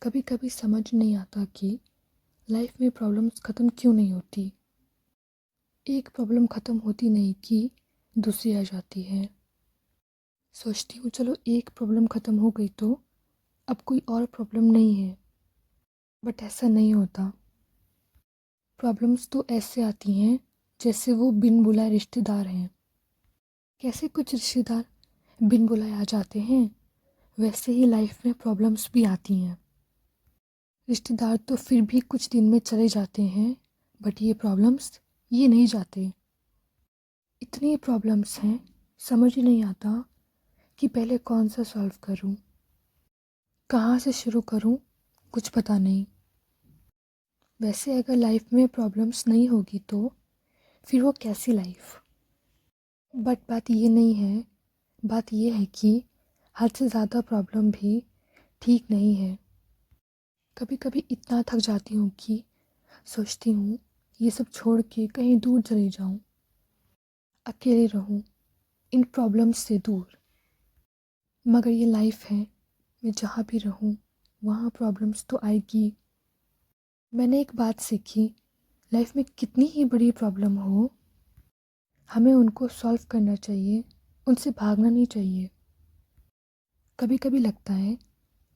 कभी कभी समझ नहीं आता कि लाइफ में प्रॉब्लम्स ख़त्म क्यों नहीं होती। एक प्रॉब्लम ख़त्म होती नहीं कि दूसरी आ जाती है। सोचती हूँ चलो एक प्रॉब्लम ख़त्म हो गई तो अब कोई और प्रॉब्लम नहीं है, बट ऐसा नहीं होता। प्रॉब्लम्स तो ऐसे आती हैं जैसे वो बिन बुलाए रिश्तेदार हैं। कैसे कुछ रिश्तेदार बिन बुलाए आ जाते हैं, वैसे ही लाइफ में प्रॉब्लम्स भी आती हैं। रिश्तेदार तो फिर भी कुछ दिन में चले जाते हैं, बट ये प्रॉब्लम्स ये नहीं जाते। इतनी प्रॉब्लम्स हैं, समझ ही नहीं आता कि पहले कौन सा सॉल्व करूं, कहाँ से शुरू करूं, कुछ पता नहीं। वैसे अगर लाइफ में प्रॉब्लम्स नहीं होगी तो फिर वो कैसी लाइफ। बट बात ये नहीं है, बात ये है कि हद से ज़्यादा प्रॉब्लम भी ठीक नहीं है। कभी कभी इतना थक जाती हूँ कि सोचती हूँ ये सब छोड़ के कहीं दूर चली जाऊँ, अकेले रहूँ, इन प्रॉब्लम्स से दूर। मगर ये लाइफ है, मैं जहाँ भी रहूँ वहाँ प्रॉब्लम्स तो आएगी। मैंने एक बात सीखी, लाइफ में कितनी ही बड़ी प्रॉब्लम हो, हमें उनको सॉल्व करना चाहिए, उनसे भागना नहीं चाहिए। कभी कभी लगता है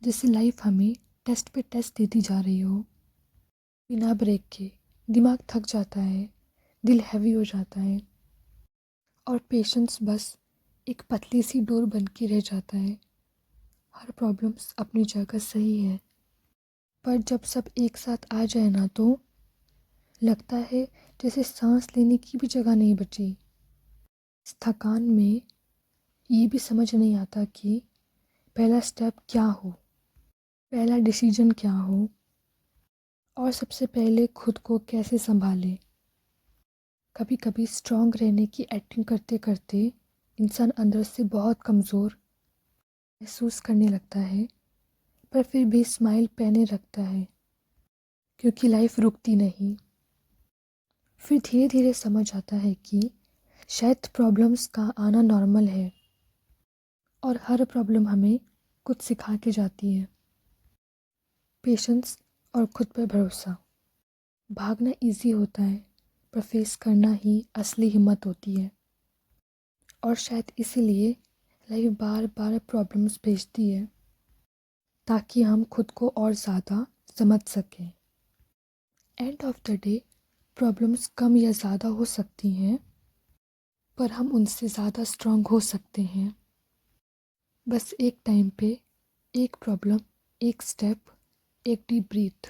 जैसे लाइफ हमें टेस्ट पे टेस्ट देती जा रही हो, बिना ब्रेक के। दिमाग थक जाता है, दिल हैवी हो जाता है और पेशेंस बस एक पतली सी डोर बन के रह जाता है। हर प्रॉब्लम्स अपनी जगह सही है, पर जब सब एक साथ आ जाए ना तो लगता है जैसे सांस लेने की भी जगह नहीं बची। इस थकान में ये भी समझ नहीं आता कि पहला स्टेप क्या हो, पहला डिसीजन क्या हो, और सबसे पहले खुद को कैसे संभाले। कभी कभी स्ट्रांग रहने की एक्टिंग करते करते इंसान अंदर से बहुत कमज़ोर महसूस करने लगता है, पर फिर भी स्माइल पहने रखता है क्योंकि लाइफ रुकती नहीं। फिर धीरे धीरे समझ आता है कि शायद प्रॉब्लम्स का आना नॉर्मल है और हर प्रॉब्लम हमें कुछ सिखा के जाती है। पेशेंस और खुद पर भरोसा। भागना इजी होता है, पर फेस करना ही असली हिम्मत होती है। और शायद इसीलिए लाइफ बार बार प्रॉब्लम्स भेजती है, ताकि हम खुद को और ज़्यादा समझ सकें। End of the day problems कम या ज़्यादा हो सकती हैं, पर हम उनसे ज़्यादा स्ट्रांग हो सकते हैं। बस एक टाइम पे एक प्रॉब्लम, एक स्टेप, एक डीप ब्रीथ।